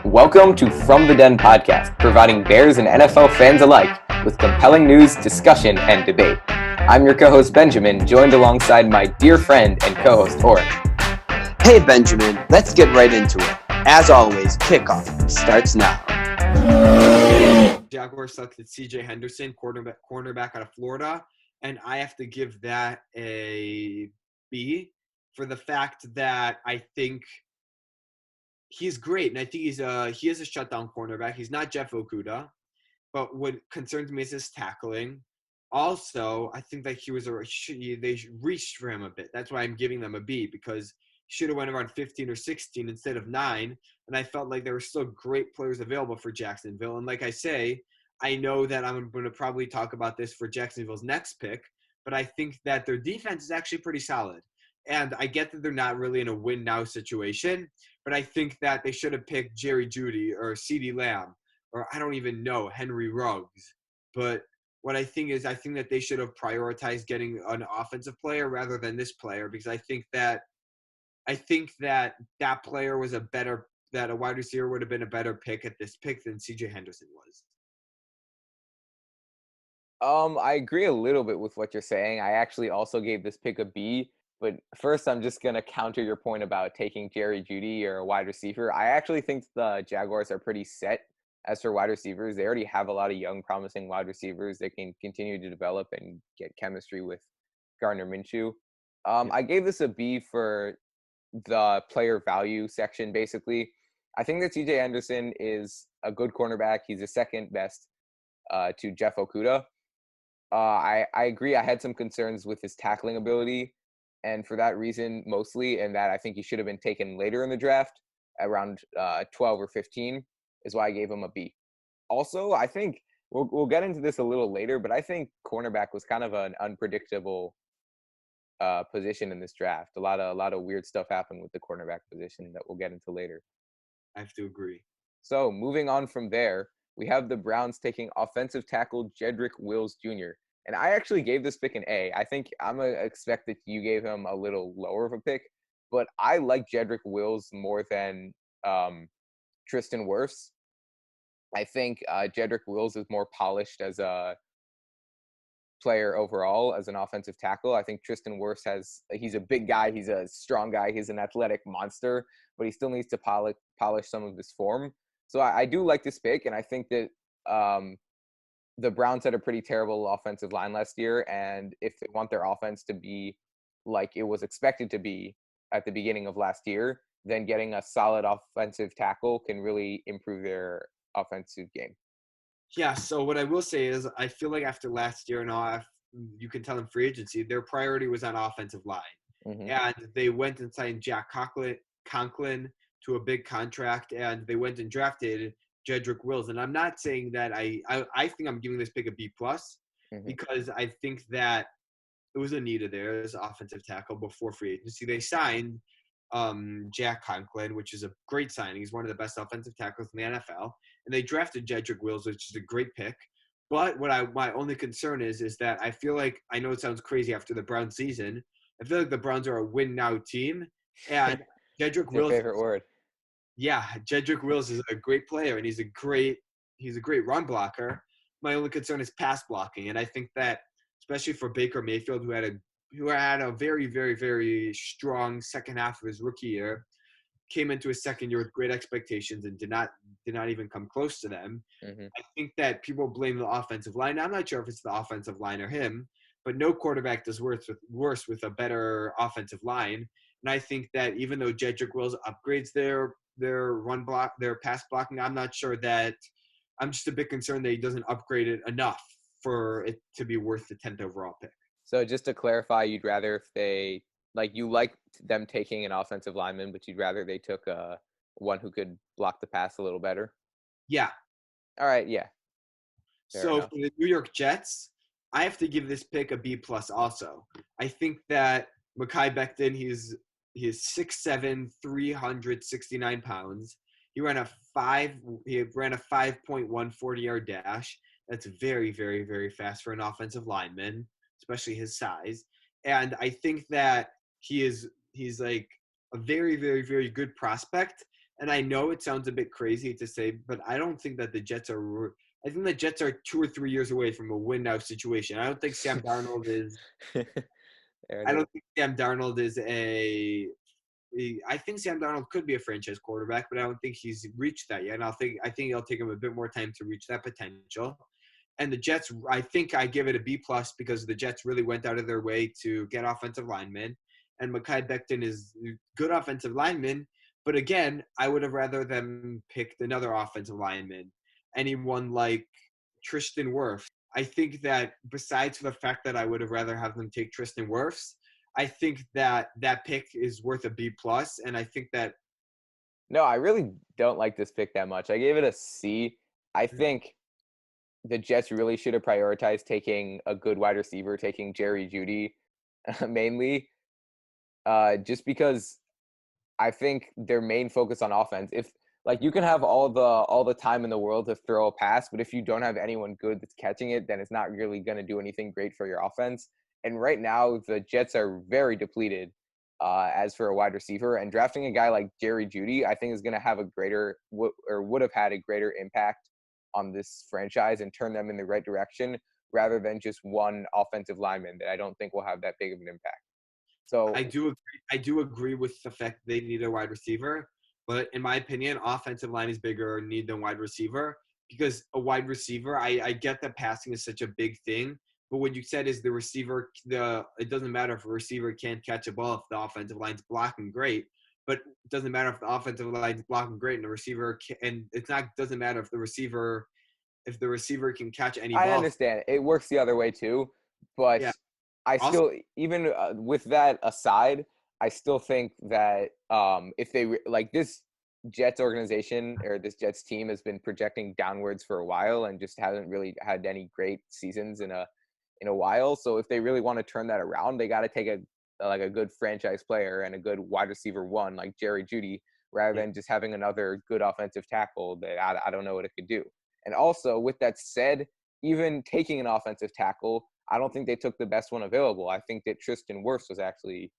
Welcome to From the Den podcast, providing Bears and NFL fans alike with compelling news, discussion, and debate. I'm your co-host Benjamin, joined alongside my dear friend and co-host Oren. Hey Benjamin, let's get right into it. As always, kickoff starts now. Jaguars selected C.J. Henderson, cornerback out of Florida, and I have to give that a B for the fact that I think he's great, and I think he is a shutdown cornerback. He's not Jeff Okudah, but what concerns me is his tackling. Also, I think that they reached for him a bit. That's why I'm giving them a B, because he should have went around 15 or 16 instead of 9, and I felt like there were still great players available for Jacksonville. And like I say, I know that I'm going to probably talk about this for Jacksonville's next pick, but I think that their defense is actually pretty solid. And I get that they're not really in a win-now situation, but I think that they should have picked Jerry Jeudy or CeeDee Lamb, or I don't even know, Henry Ruggs. But what I think that they should have prioritized getting an offensive player rather than this player, because I think that player was that a wide receiver would have been a better pick at this pick than C.J. Henderson was. I agree a little bit with what you're saying. I actually also gave this pick a B, but first I'm just going to counter your point about taking Jerry Jeudy or a wide receiver. I actually think the Jaguars are pretty set as for wide receivers. They already have a lot of young, promising wide receivers that can continue to develop and get chemistry with Gardner Minshew. I gave this a B for the player value section, basically. I think that C.J. Henderson is a good cornerback. He's the second best to Jeff Okudah. I agree. I had some concerns with his tackling ability, and for that reason, mostly, and that I think he should have been taken later in the draft, around 12 or 15, is why I gave him a B. Also, I think we'll get into this a little later, but I think cornerback was kind of an unpredictable position in this draft. A lot of weird stuff happened with the cornerback position that we'll get into later. I have to agree. So moving on from there, we have the Browns taking offensive tackle Jedrek Wills Jr. And I actually gave this pick an A. I think I'm going to expect that you gave him a little lower of a pick, but I like Jedrek Wills more than Tristan Wirfs. I think Jedrek Wills is more polished as a player overall, as an offensive tackle. I think Tristan Wirfs he's a big guy, he's a strong guy, he's an athletic monster, but he still needs to polish some of his form. So I do like this pick, and I think that the Browns had a pretty terrible offensive line last year, and if they want their offense to be like it was expected to be at the beginning of last year, then getting a solid offensive tackle can really improve their offensive game. Yeah, so what I will say is I feel like after last year and all, you can tell in free agency, their priority was on offensive line. Mm-hmm. And they went and signed Jack Conklin to a big contract, and they went and drafted Jedrek Wills. And I'm not saying that I think I'm giving this pick a B+, because I think that it was a need of theirs, offensive tackle, before free agency. They signed Jack Conklin, which is a great signing. He's one of the best offensive tackles in the NFL. And they drafted Jedrek Wills, which is a great pick. But my only concern is that I feel like, I know it sounds crazy after the Browns season, I feel like the Browns are a win-now team. And Jedrek Wills, your favorite word. Yeah, Jedrek Wills is a great player, and he's a great run blocker. My only concern is pass blocking, and I think that especially for Baker Mayfield, who had a very, very, very strong second half of his rookie year, came into his second year with great expectations and did not even come close to them. Mm-hmm. I think that people blame the offensive line. I'm not sure if it's the offensive line or him, but no quarterback does worse with a better offensive line. And I think that even though Jedrek Wills upgrades their run block, their pass blocking, I'm not sure that – I'm just a bit concerned that he doesn't upgrade it enough for it to be worth the 10th overall pick. So just to clarify, you'd rather if they – you like them taking an offensive lineman, but you'd rather they took one who could block the pass a little better? Yeah. All right, yeah. Fair enough. For the New York Jets, I have to give this pick a B+ also. I think that Mekhi Becton, he's 6'7", 369 pounds. He ran a 5.1 40-yard dash. That's very, very, very fast for an offensive lineman, especially his size. And I think that he's like a very, very, very good prospect. And I know it sounds a bit crazy to say, but I don't think that the Jets are. I think the Jets are 2 or 3 years away from a win now situation. I don't think Sam Darnold is. There it I is. don't think Sam Darnold is a. I think Sam Darnold could be a franchise quarterback, but I don't think he's reached that yet. And I think it'll take him a bit more time to reach that potential. And the Jets, I think I give it a B plus because the Jets really went out of their way to get offensive linemen. And Mekhi Becton is a good offensive lineman. But again, I would have rather them picked another offensive lineman. Anyone like Tristan Wirfs. I think that besides the fact that I would have rather have them take Tristan Wirfs, I think that that pick is worth a B plus. And I think that No, I really don't like this pick that much. I gave it a C. I think the Jets really should have prioritized taking a good wide receiver, taking Jerry Jeudy mainly, just because I think their main focus on offense. If like you can have all the time in the world to throw a pass, but if you don't have anyone good that's catching it, then it's not really going to do anything great for your offense. And right now, the Jets are very depleted as for a wide receiver. And drafting a guy like Jerry Jeudy, I think is going to have a greater or would have had a greater impact on this franchise and turn them in the right direction rather than just one offensive lineman that I don't think will have that big of an impact. So I do agree. I do agree with the fact they need a wide receiver, but in my opinion, offensive line is bigger need than wide receiver because a wide receiver. I get that passing is such a big thing, but what you said is the receiver. It doesn't matter if a receiver can't catch a ball if the offensive line's blocking great, but it doesn't matter if the offensive line's blocking great and the receiver and it's not doesn't matter if the receiver can catch any I ball. understand it works the other way too, but Yeah. I Also, still, even with that aside, I still think that if they like this Jets organization or this Jets team has been projecting downwards for a while and just hasn't really had any great seasons in a while. So if they really want to turn that around, they got to take a good franchise player and a good wide receiver one like Jerry Jeudy rather yeah. than just having another good offensive tackle that I don't know what it could do. And also, with that said, even taking an offensive tackle, I don't think they took the best one available. I think that Tristan Wirfs is actually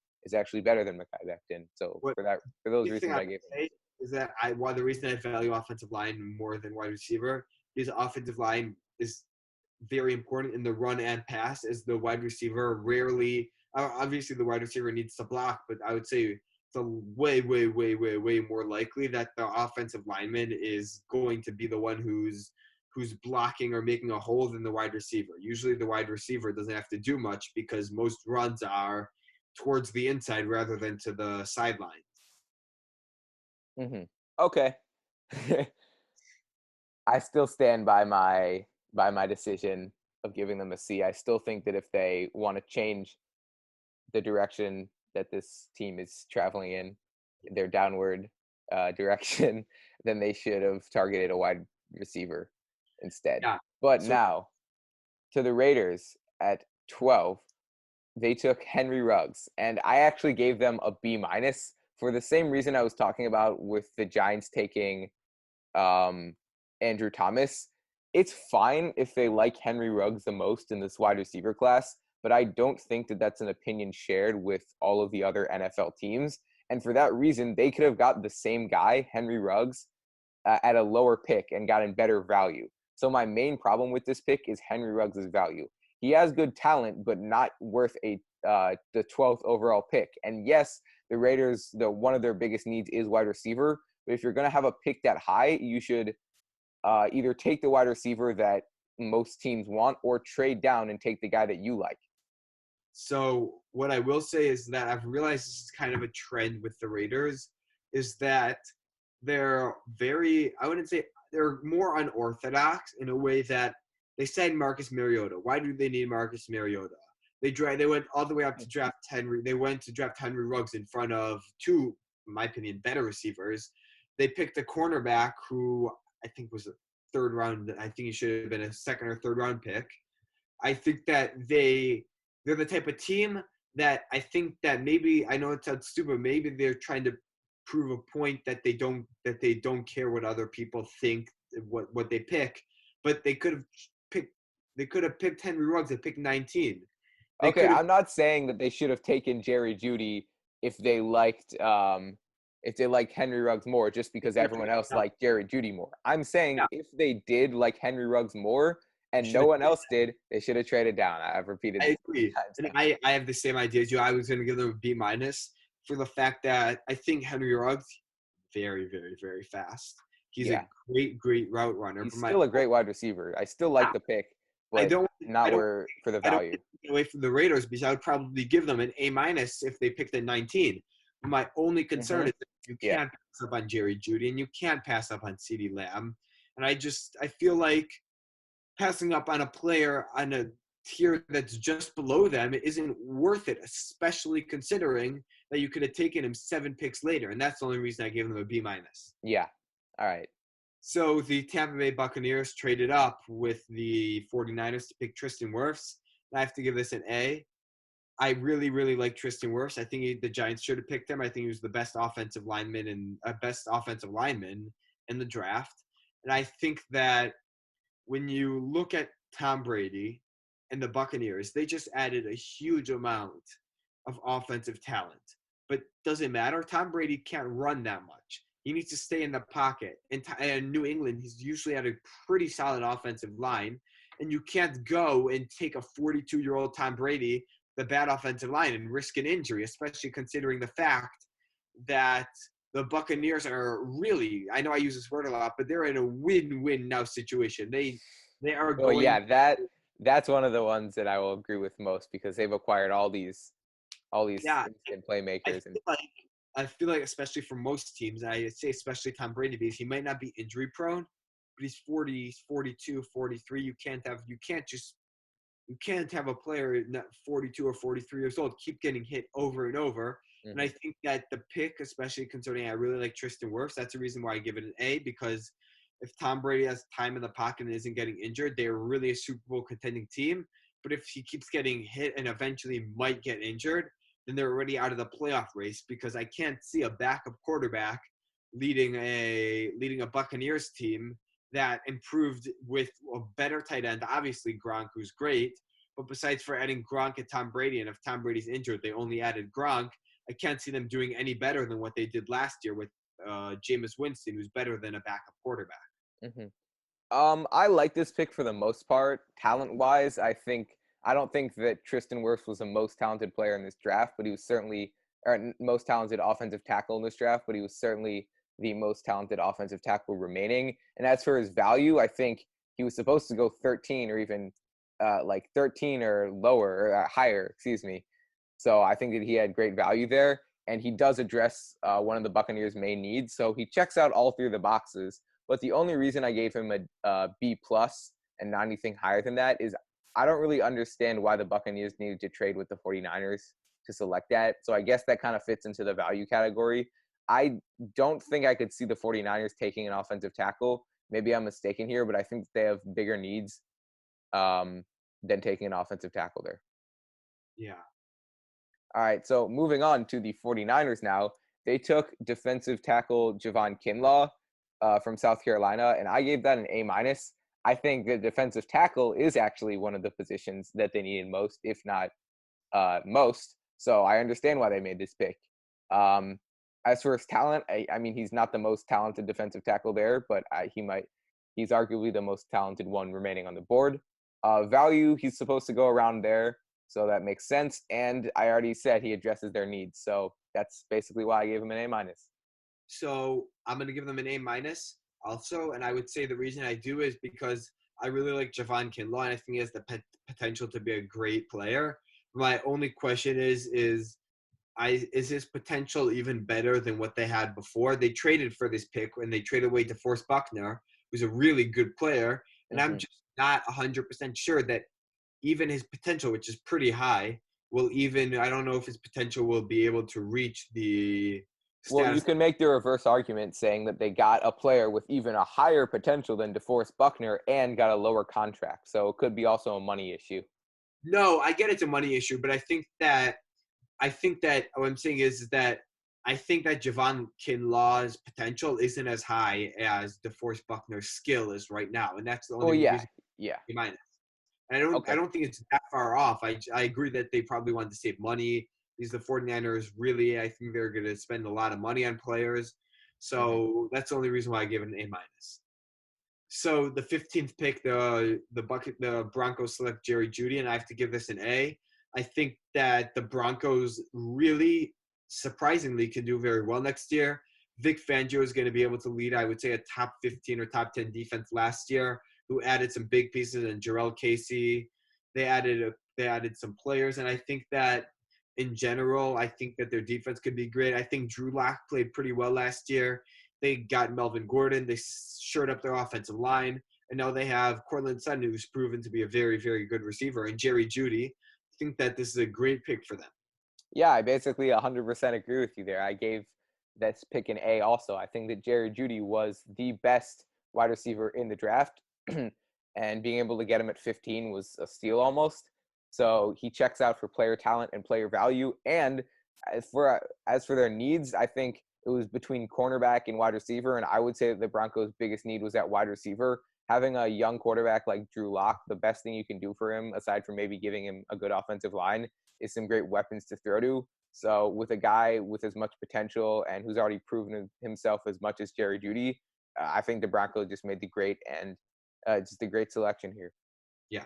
better than Mekhi Becton. So What for those the thing reasons, I I would gave him. say is that the reason I value offensive line more than wide receiver is offensive line is very important in the run and pass. As the wide receiver rarely, obviously the wide receiver needs to block, but I would say it's a way more likely that the offensive lineman is going to be the one who's blocking or making a hole than the wide receiver. Usually the wide receiver doesn't have to do much because most runs are towards the inside rather than to the sideline. Hmm. Okay. I still stand by my decision of giving them a C. I still think that if they want to change the direction that this team is traveling in, their downward direction, then they should have targeted a wide receiver instead. Yeah. But So now to the Raiders at 12, they took Henry Ruggs, and I actually gave them a B minus for the same reason I was talking about with the Giants taking um, Andrew Thomas. It's fine if they like Henry Ruggs the most in this wide receiver class, but I don't think that that's an opinion shared with all of the other NFL teams. And for that reason, they could have got the same guy, Henry Ruggs, at a lower pick and gotten better value. So my main problem with this pick is Henry Ruggs' value. He has good talent, but not worth the 12th overall pick. And yes, the Raiders, one of their biggest needs is wide receiver. But if you're going to have a pick that high, you should either take the wide receiver that most teams want or trade down and take the guy that you like. So what I will say is that I've realized this is kind of a trend with the Raiders, is that they're I wouldn't say they're more unorthodox in a way that they signed Marcus Mariota. Why do they need Marcus Mariota? They went all the way up to draft Henry. They went to draft Henry Ruggs in front of two, in my opinion, better receivers. They picked a cornerback who I think was a third round. I think he should have been a second or third round pick. I think that they're the type of team that I think that maybe, I know it sounds stupid, maybe they're trying to prove a point that they don't care what other people think, what they pick, but they could have picked Henry Ruggs at pick 19. They Okay, could have I'm not saying that they should have taken Jerry Jeudy if they liked if they like Henry Ruggs more just because everyone else liked Jerry Jeudy more. I'm saying Yeah. if they did like Henry Ruggs more and no should've one else did, they should have traded down. I've repeated I this agree. times. And I have the same idea as you. I was going to give them a B minus for the fact that I think Henry Ruggs, very, very, very fast. He's Yeah. a great, great route runner. He's But still a great wide receiver. I still like the pick, I but don't, not I don't, where for the I don't value. take away from the Raiders because I would probably give them an A minus if they picked at 19. My only concern is that you Yeah. can't pass up on Jerry Jeudy and you can't pass up on CeeDee Lamb. And I feel like passing up on a player on a tier that's just below them isn't worth it, especially considering that you could have taken him 7 picks later. And that's the only reason I gave them a B minus. Yeah. All right. So the Tampa Bay Buccaneers traded up with the 49ers to pick Tristan Wirfs. I have to give this an A. I really, really like Tristan Wirfs. I think the Giants should have picked him. I think he was the best offensive lineman in the draft. And I think that when you look at Tom Brady and the Buccaneers, they just added a huge amount of offensive talent. But doesn't matter. Tom Brady can't run that much. He needs to stay in the pocket. In New England, he's usually had a pretty solid offensive line. And you can't go and take a 42-year-old Tom Brady, the bad offensive line, and risk an injury, especially considering the fact that the Buccaneers are really, I know I use this word a lot, but they're in a win-win now situation. They are Well, going. yeah, that's one of the ones that I will agree with most because they've acquired all these Yeah, instant playmakers. I feel like especially for most teams, I say especially Tom Brady because he might not be injury prone, but he's 40, he's 42, 43. You can't have a player not 42 or 43 years old keep getting hit over and over. And I think that the pick, especially considering I really like Tristan Wirfs, that's the reason why I give it an A, because if Tom Brady has time in the pocket and isn't getting injured, they're really a Super Bowl contending team. But if he keeps getting hit and eventually might get injured, then they're already out of the playoff race because I can't see a backup quarterback leading a Buccaneers team that improved with a better tight end. Obviously, Gronk, who's great. But besides for adding Gronk and Tom Brady, and if Tom Brady's injured, they only added Gronk, I can't see them doing any better than what they did last year with Jameis Winston, who's better than a backup quarterback. I like this pick for the most part. Talent-wise, I don't think that Tristan Wirfs was the most talented player in this draft, but he was certainly or most talented offensive tackle in this draft, but he was certainly the most talented offensive tackle remaining. And as for his value, I think he was supposed to go 13 or even 13 or lower or higher, excuse me. So I think that he had great value there, and he does address one of the Buccaneers' main needs. So he checks out all 3 of the boxes. But the only reason I gave him a B plus and not anything higher than that is I don't really understand why the Buccaneers needed to trade with the 49ers to select that. So I guess that kind of fits into the value category. I don't think I could see the 49ers taking an offensive tackle. Maybe I'm mistaken here, but I think they have bigger needs than taking an offensive tackle there. Yeah. All right, so moving on to the 49ers now. They took defensive tackle Javon Kinlaw from South Carolina, and I gave that an A minus. I think the defensive tackle is actually one of the positions that they needed most, if not most. So I understand why they made this pick. As for his talent, I mean, he's not the most talented defensive tackle there, but he's arguably the most talented one remaining on the board. Value, he's supposed to go around there, so that makes sense. And I already said he addresses their needs, so that's basically why I gave him an A minus. So I'm going to give them an A minus also, and I would say the reason I do is because I really like Javon Kinlaw, and I think he has the potential to be a great player. My only question is his potential even better than what they had before? They traded for this pick when they traded away DeForest Buckner, who's a really good player, and I'm just not 100% sure that even his potential, which is pretty high, I don't know if his potential will be able to reach the status. Well, you can make the reverse argument saying that they got a player with even a higher potential than DeForest Buckner and got a lower contract. So it could be also a money issue. No, I get it's a money issue, but I think that what I'm saying is that I think that Javon Kinlaw's potential isn't as high as DeForest Buckner's skill is right now, and that's the only reason. Yeah. And I don't think it's that far off. I agree that they probably wanted to save money Because the 49ers really, I think they're going to spend a lot of money on players. So that's the only reason why I give it an A-. So the 15th pick, the Broncos select Jerry Jeudy, and I have to give this an A. I think that the Broncos really, surprisingly, can do very well next year. Vic Fangio is going to be able to lead, I would say, a top 15 or top 10 defense last year, who added some big pieces, and Jarrell Casey. They added some players, and I think that in general, I think that their defense could be great. I think Drew Lock played pretty well last year. They got Melvin Gordon. They shored up their offensive line. And now they have Cortland Sutton, who's proven to be a very, very good receiver, and Jerry Jeudy. I think that this is a great pick for them. Yeah, I basically 100% agree with you there. I gave this pick an A also. I think that Jerry Jeudy was the best wide receiver in the draft. And being able to get him at 15 was a steal almost. So he checks out for player talent and player value. And as for their needs, I think it was between cornerback and wide receiver. And I would say that the Broncos' biggest need was at wide receiver. Having a young quarterback like Drew Lock, the best thing you can do for him, aside from maybe giving him a good offensive line, is some great weapons to throw to. So with a guy with as much potential and who's already proven himself as much as Jerry Jeudy, I think the Broncos just made the great and just a great selection here. Yeah.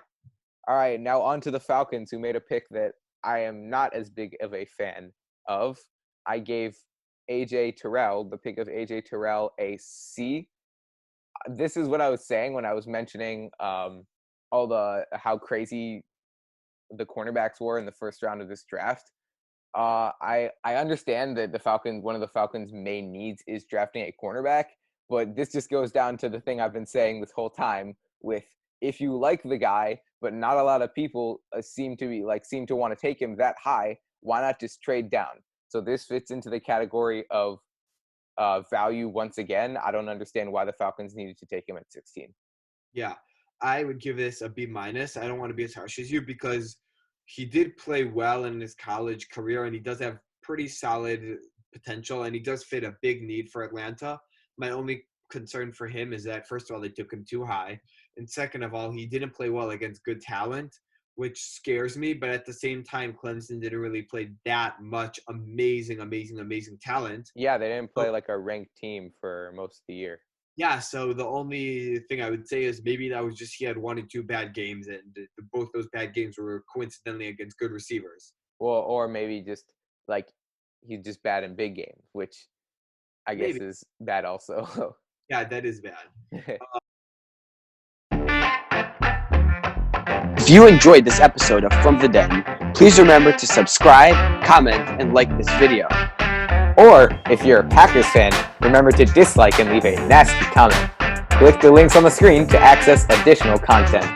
All right, now on to the Falcons, who made a pick that I am not as big of a fan of. I gave A.J. Terrell, the pick of A.J. Terrell, a C. This is what I was saying when I was mentioning how crazy the cornerbacks were in the first round of this draft. I understand that one of the Falcons' main needs is drafting a cornerback, but this just goes down to the thing I've been saying this whole time with, if you like the guy, but not a lot of people seem to want to take him that high, why not just trade down? So this fits into the category of value once again. I don't understand why the Falcons needed to take him at 16. Yeah, I would give this a B-. I don't want to be as harsh as you because he did play well in his college career, and he does have pretty solid potential, and he does fit a big need for Atlanta. My only concern for him is that, first of all, they took him too high. And second of all, he didn't play well against good talent, which scares me. But at the same time, Clemson didn't really play that much amazing talent. Yeah, they didn't play like a ranked team for most of the year. Yeah, so the only thing I would say is maybe that was just he had 1 and 2 bad games, and both those bad games were coincidentally against good receivers. Well, or maybe just like he's just bad in big games, which I guess is bad also. Yeah, that is bad. If you enjoyed this episode of From the Den, please remember to subscribe, comment, and like this video. Or, if you're a Packers fan, remember to dislike and leave a nasty comment. Click the links on the screen to access additional content.